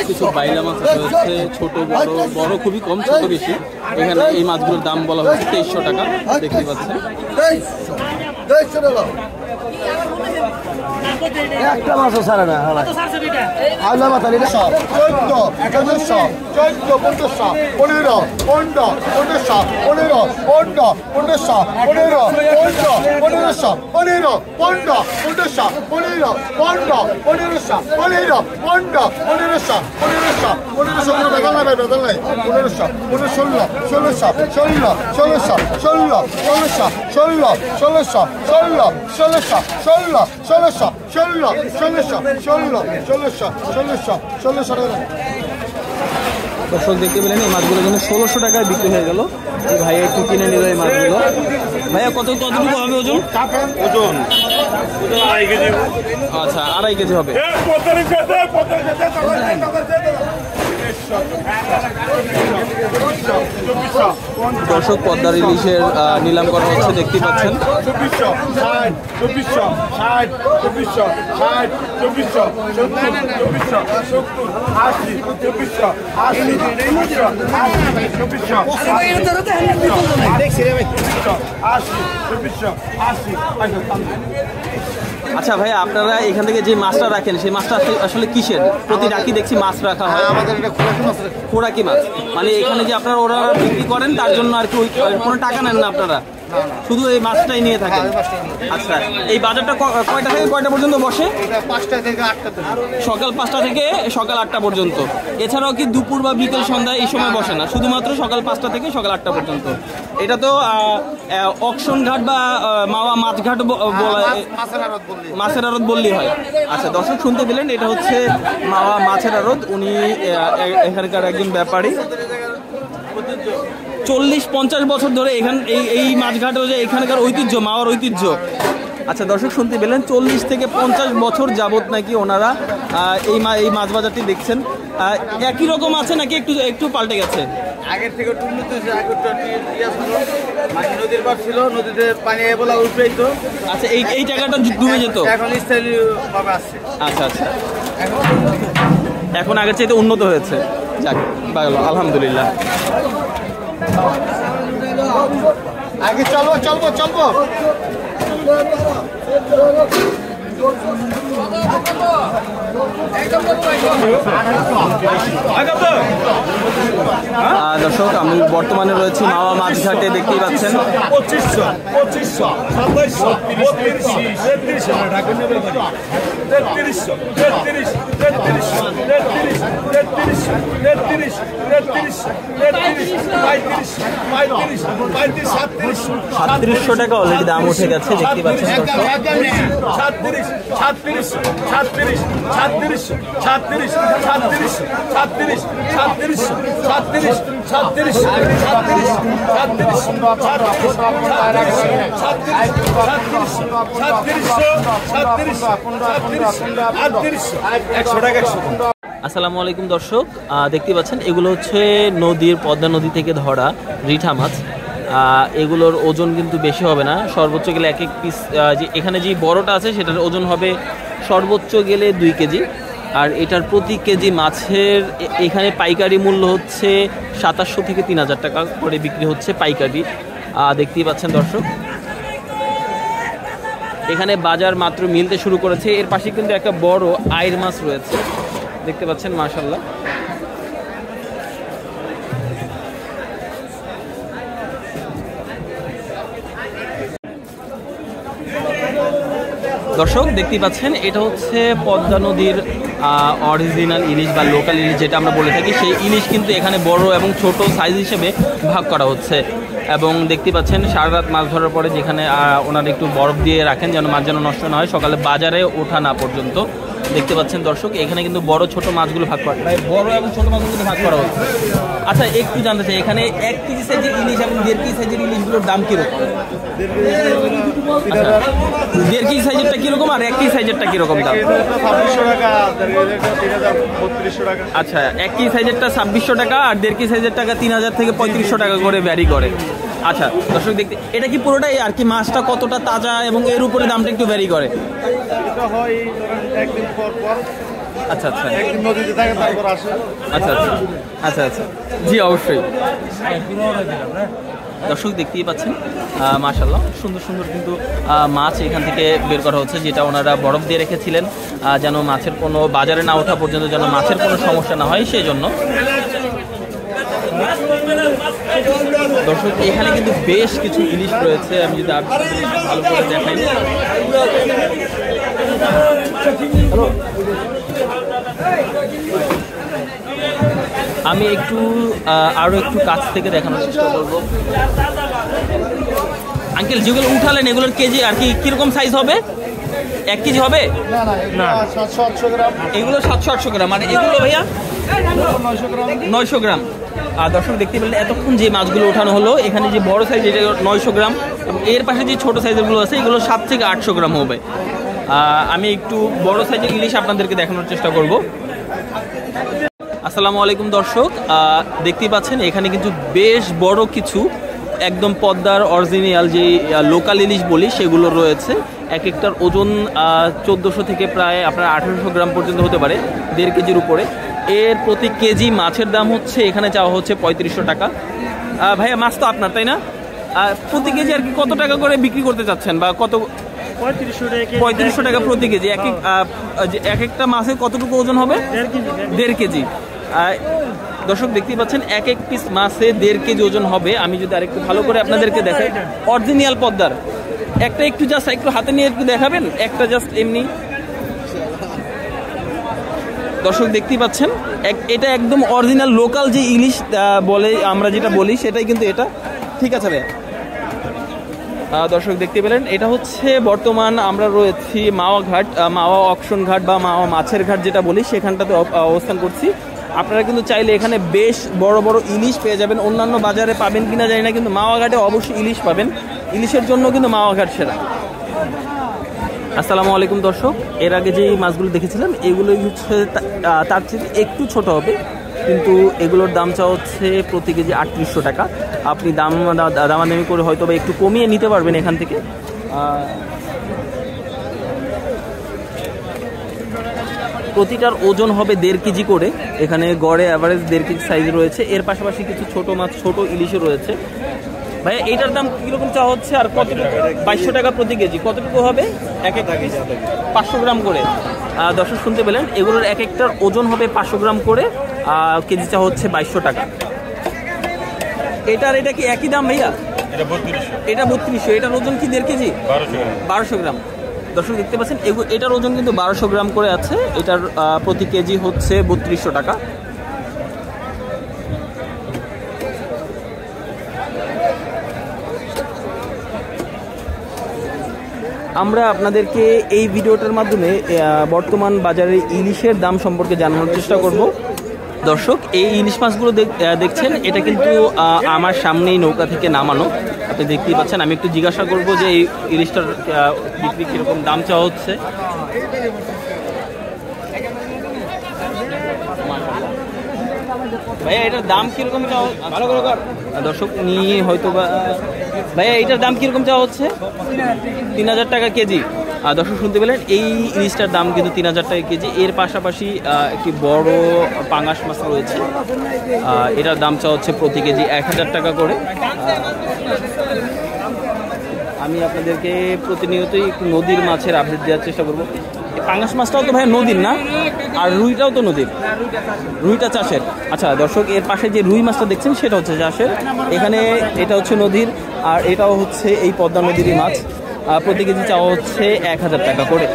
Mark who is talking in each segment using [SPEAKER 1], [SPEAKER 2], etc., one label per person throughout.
[SPEAKER 1] কিছু বাইলা মাছ রয়েছে, ছোট বড়, বড় খুবই কম, ছোট বেশি। এখানে এই মাছগুলোর দাম বলা হচ্ছে 2300 টাকা, দেখতে পাচ্ছেন।
[SPEAKER 2] একটা মাছও ছাড়ে না আল্লাহ মাথা 14 15 15 15
[SPEAKER 1] দর্শক দেখতে পেলেন এই মাছগুলো কিন্তু 1600 টাকায় বিক্রি হয়ে গেল। এই ভাইয়া একটু কিনে নিল এই মাছগুলো। ভাইয়া কতটুকু হবে ওজন?
[SPEAKER 3] ওজন 2.5 কেজি।
[SPEAKER 1] আচ্ছা, 2.5 কেজি হবে। দর্শক পদ্মার ইলিশের নিলাম করা হচ্ছে, দেখতে পাচ্ছেন।
[SPEAKER 3] 2400 60 2400 60 2400 70 2400 80 2400 80
[SPEAKER 1] আচ্ছা ভাই, আপনারা এখান থেকে যে মাছটা রাখেন সেই মাছটা আসলে কিসের? প্রতি রাখি দেখছি মাছ রাখা হয়।
[SPEAKER 2] আমাদের এটা
[SPEAKER 1] খোরাকি মাছ, মানে এখানে যে আপনারা ওরা বিক্রি করেন তার জন্য আর কি কোনো টাকা নেন না আপনারা, শুধু এই মাছটাই নিয়ে থাকেন? আচ্ছা, এই বাজারটা কয়টা থেকে কয়টা পর্যন্ত বসে?
[SPEAKER 2] 5টা থেকে 8টা,
[SPEAKER 1] সকাল 5টা থেকে সকাল 8টা পর্যন্ত। এছাড়াও কি দুপুর বা বিকেল সন্ধ্যা এই সময় বসে না, শুধুমাত্র সকাল 5টা থেকে সকাল 8টা পর্যন্ত? এটা তো অকশন ঘাট বা মাওয়া মাছ ঘাট মাছের আড়ত বললেই হয়। আচ্ছা দর্শক শুনতে পেলেন, এটা হচ্ছে মাওয়া মাছের আড়ত। উনি এখানকার একজন ব্যাপারী, 40-50 বছর ধরে এই মাছঘাট হচ্ছে এখানকার ঐতিহ্য, মাওয়ার ঐতিহ্য। আচ্ছা দর্শক শুনতে পেলেন, 40 থেকে 50 বছর যাবত নাকি ওনারা এই মাছ বাজারটি দেখছেন। একই রকম আছে নাকি একটু পাল্টে গেছে?
[SPEAKER 2] আগের থেকে একটু উন্নত হয়েছে। আগে নদীর পার ছিল, নদীতে পানি বলা উঠেইতো।
[SPEAKER 1] আচ্ছা, এই জায়গাটা ডুবে যেত,
[SPEAKER 2] এখন স্থায়ী ভাবে আসছে।
[SPEAKER 1] আচ্ছা আচ্ছা, এখন আগের চাইতে উন্নত হয়েছে। যাক, ভালো, আলহামদুলিল্লাহ।
[SPEAKER 2] আগে চলবো।
[SPEAKER 1] দর্শক আমি বর্তমানে রয়েছি মাওয়া মাছঘাটে, দেখতেই পাচ্ছেন।
[SPEAKER 3] 2500 2700
[SPEAKER 1] 3700 টাকা অলরেডি দাম উঠে গেছে, দেখতে পাচ্ছেন।
[SPEAKER 3] 100 টাকা।
[SPEAKER 1] আসসালামু আলাইকুম দর্শক, দেখতে পাচ্ছেন এগুলো হচ্ছে পদ্মা নদী থেকে ধরা রিঠা মাছ। এগুলোর ওজন কিন্তু বেশি হবে না, সর্বোচ্চ গেলে এক পিস, যে এখানে যে বড়টা আছে সেটার ওজন হবে সর্বোচ্চ গেলে 2 কেজি। আর এটার প্রতি কেজি মাছের এখানে পাইকারি মূল্য হচ্ছে 2700 থেকে 3000 টাকা করে বিক্রি হচ্ছে পাইকারি। দেখতেই পাচ্ছেন দর্শক, এখানে বাজার মাত্র মিলতে শুরু করেছে। এর পাশে কিন্তু একটা বড় আইর মাছ রয়েছে, দেখতে পাচ্ছেন, মাশাআল্লাহ। দর্শক দেখতেই পাচ্ছেন, এটা হচ্ছে পদ্মা নদীর অরিজিনাল ইলিশ বা লোকাল ইলিশ যেটা আমরা বলে থাকি, সেই ইলিশ কিন্তু এখানে বড় এবং ছোট সাইজ হিসেবে ভাগ করা হচ্ছে। এবং দেখতে পাচ্ছেন সারা রাত মাছ ধরার পরে যেখানে ওনারা একটু বরফ দিয়ে রাখেন যেন মাছ যেন নষ্ট না হয়, সকালে বাজারে ওঠা না পর্যন্ত। দেখতে পাচ্ছেন দর্শক, এখানে কিন্তু বড় ছোট মাছগুলো ভাগ করা, বড় এবং ছোট মাছগুলো কিন্তু ভাগ করা হচ্ছে। আচ্ছা, একটু জানতে চাই, এখানে 1 কেজি সাইজের ইলিশ এবং 1.5 কেজি সাইজের ইলিশগুলোর দাম কিরকম? 1.5 কেজি সাইজেরটা কিরকম আর 1 কেজি সাইজেরটা কিরকম দাম?
[SPEAKER 2] 2600 টাকা, 3200 টাকা।
[SPEAKER 1] আচ্ছা, 1 কেজি সাইজেরটা 2600 টাকা আর 1.5 কেজি সাইজের টাকা 3000 থেকে 3500 টাকা করে ভ্যারি করে। আচ্ছা দর্শক, দেখতে এটা কি পুরোটাই আর কি, মাছটা কতটা তাজা এবং এর উপরে দামটা একটু ভ্যারি করে?
[SPEAKER 2] এটা হয় ধরেন একদিন পর পর,
[SPEAKER 1] আচ্ছা আচ্ছা
[SPEAKER 2] একদিন নদীতে থাকে তারপর আসে।
[SPEAKER 1] আচ্ছা আচ্ছা আচ্ছা আচ্ছা, জি অবশ্যই। দর্শক দেখতেই পাচ্ছেন মাশাআল্লাহ সুন্দর সুন্দর কিন্তু মাছ এখান থেকে বের করা হচ্ছে, যেটা ওনারা বরফ দিয়ে রেখেছিলেন যেন মাছের কোনো বাজারে না ওঠা পর্যন্ত যেন মাছের কোনো সমস্যা না হয় সেই জন্য। দর্শক এখানে কিন্তু বেশ কিছু ইলিশ রয়েছে, আমি যদি ভালো করে দেখাই। আমি একটু আরো একটু কাছ থেকে দেখানোর চেষ্টা করবো। আঙ্কেল যেগুলো উঠালেন এগুলোর কেজি আর কি কিরকম সাইজ হবে? 1 কেজি হবে না?
[SPEAKER 2] 700-800 গ্রাম।
[SPEAKER 1] এগুলো 700-800 গ্রাম, মানে এগুলো ভাইয়া 900 গ্রাম। আর দর্শক দেখতে পেলেন এতক্ষণ যে মাছগুলো ওঠানো হলো, এখানে যে বড় সাইজ এটা 900 গ্রাম এবং এর পাশে যে ছোট সাইজেরগুলো আছে এগুলো 700 থেকে 800 গ্রাম হবে। আমি একটু বড় সাইজের ইলিশ আপনাদেরকে দেখানোর চেষ্টা করব। আসসালামু আলাইকুম দর্শক, দেখতেই পাচ্ছেন এখানে কিন্তু বেশ বড় কিছু একদম পদ্মার অরিজিনাল যে লোকাল ইলিশ বলি সেগুলো রয়েছে। এক একটার ওজন 1400 থেকে প্রায় আপনার 1800 গ্রাম পর্যন্ত হতে পারে, 1.5 কেজির উপরে। এর প্রতি কেজি মাছের দাম হচ্ছে এখানে চাওয়া হচ্ছে 3500 টাকা। ভাইয়া মাছ তো আপনার, তাই না? প্রতি কেজি আর কি কত টাকা করে বিক্রি করতে চাচ্ছেন বা কত? 3500 টাকা প্রতি কেজি। এক একটা মাছের কতটুকু ওজন হবে? 1.5 কেজি। দর্শক দেখতেই পাচ্ছেন এক এক পিস মাছে 1.5 কেজি ওজন হবে। আমি যদি আরেকটু ভালো করে আপনাদেরকে দেখাই, অরিজিনাল পদ্মার একটা একটু জাস্ট একটু হাতে নিয়ে একটু দেখাবেন, একটা জাস্ট এমনি। দর্শক দেখতেই পাচ্ছেন এটা একদম অরিজিনাল লোকাল যে ইলিশ বলে আমরা যেটা বলি সেটাই কিন্তু এটা। ঠিক আছে ভাই, দর্শক দেখতে পেলেন এটা হচ্ছে বর্তমান আমরা রয়েছি মাওয়া ঘাট, মাওয়া অকশন ঘাট বা মাওয়া মাছের ঘাট যেটা বলি সেখানটাতে অবস্থান করছি। আপনারা কিন্তু চাইলে এখানে বেশ বড় বড় ইলিশ পেয়ে যাবেন। অন্যান্য বাজারে পাবেন কিনা জানি না, কিন্তু মাওয়া ঘাটে অবশ্যই ইলিশ পাবেন। ইলিশের জন্য কিন্তু মাওয়া ঘাট সেরা। আসসালামু আলাইকুম দর্শক, এর আগে যে মাছগুলো দেখেছিলাম এগুলোই হচ্ছে তার চেয়ে একটু ছোট হবে, কিন্তু এগুলোর দাম চাওয়া হচ্ছে প্রতি কেজি 3800 টাকা। আপনি দামাদামি করে হয়তো বা একটু কমিয়ে নিতে পারবেন এখান থেকে। প্রতিটার ওজন হবে 1.5 কেজি করে। এখানে গড়ে অ্যাভারেজ 1.5 কেজি সাইজ রয়েছে। এর পাশাপাশি কিছু ছোট মাছ, ছোট ইলিশও রয়েছে। ভাইয়া এইটার দাম কিরকম চাওয়া হচ্ছে আর কত? 2200 টাকা প্রতি কেজি। কতটুকু হবে? 500 গ্রাম করে। দর্শক শুনতে পেলেন, এগুলোর এক একটার ওজন হবে 500 গ্রাম করে। কেজি চাওয়া হচ্ছে 2200 টাকা। এটা কি একই দাম ভাইয়া? এটা 3200। এটার ওজন কি 1.5 কেজি? 1200 গ্রাম। দর্শক দেখতে পাচ্ছেন এটার ওজন কিন্তু 1200 গ্রাম করে আছে। এটার প্রতি কেজি হচ্ছে 3200 টাকা। আমরা আপনাদেরকে এই ভিডিওটার মাধ্যমে বর্তমান বাজারে ইলিশের দাম সম্পর্কে জানানোর চেষ্টা করব। দর্শক এই ইলিশ মাছগুলো দেখছেন, এটা কিন্তু আমার সামনেই নৌকা থেকে নামানো, আপনি দেখতেই পাচ্ছেন। আমি একটু জিজ্ঞাসা করব যে এই ইলিশটার বিক্রি কীরকম দাম চাওয়া হচ্ছে। ভাইয়া এটার দাম কিরকম চাওয়া? ভালো করে দর্শক নিয়ে হয়তো বা ভাইয়া এটার দাম কিরকম চাওয়া হচ্ছে? 3000 টাকা কেজি। দর্শক শুনতে পেলেন, এই ইলিশটার দাম কিন্তু 3000 টাকা কেজি। এর পাশাপাশি একটি বড় পাঙাশ মাছ রয়েছে, এটার দাম চাওয়া হচ্ছে প্রতি কেজি 1000 টাকা করে। আমি আপনাদেরকে প্রতিনিয়তই একটু নদীর মাছের আপডেট দেওয়ার চেষ্টা করবো। পাঙাশ মাছটাও তো ভাই নদীর না, আর রুইটাও তো নদীর, রুইটা চাষের। আচ্ছা দর্শক, এর পাশে যে রুই মাছটা দেখছেন সেটা হচ্ছে চাষের। এখানে এটা হচ্ছে নদীর, আর এটাও হচ্ছে এই পদ্মা নদীরই মাছ। প্রতি কেজি চাওয়া হচ্ছে 1000 টাকা করে।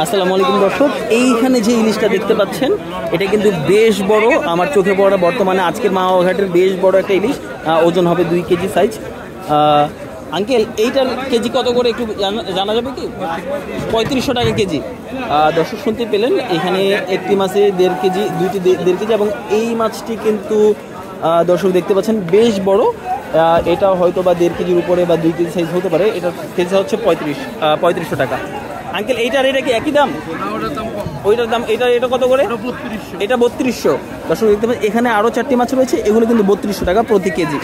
[SPEAKER 1] আসসালামু আলাইকুম দর্শক, এইখানে যে ইলিশটা দেখতে পাচ্ছেন এটা কিন্তু বেশ বড়, আমার চোখে পড়া বর্তমানে আজকের মাওয়া ঘাটের বেশ বড় একটা ইলিশ। ওজন হবে 2 কেজি সাইজ। আঙ্কেল এইটার কেজি কত করে একটু জানা যাবে কি? 3500 টাকা কেজি। দর্শক শুনতে পেলেন, এখানে একটি মাছে 1.5 কেজি, দুইটি 1.5 কেজি, এবং এই মাছটি কিন্তু দর্শক দেখতে পাচ্ছেন বেশ বড়। এটা হয়তো বা 1.5 কেজির উপরে বা 2 কেজি সাইজ হতে পারে। এটার কেজি হচ্ছে 3500 টাকা। আঙ্কেল এইটার এটা কি একই দাম? ওইটার দাম এটা কত করে? এটা 3200। দর্শক দেখতে পাচ্ছেন এখানে আরও 4টি মাছ রয়েছে, এগুলো কিন্তু 3200 টাকা প্রতি কেজি।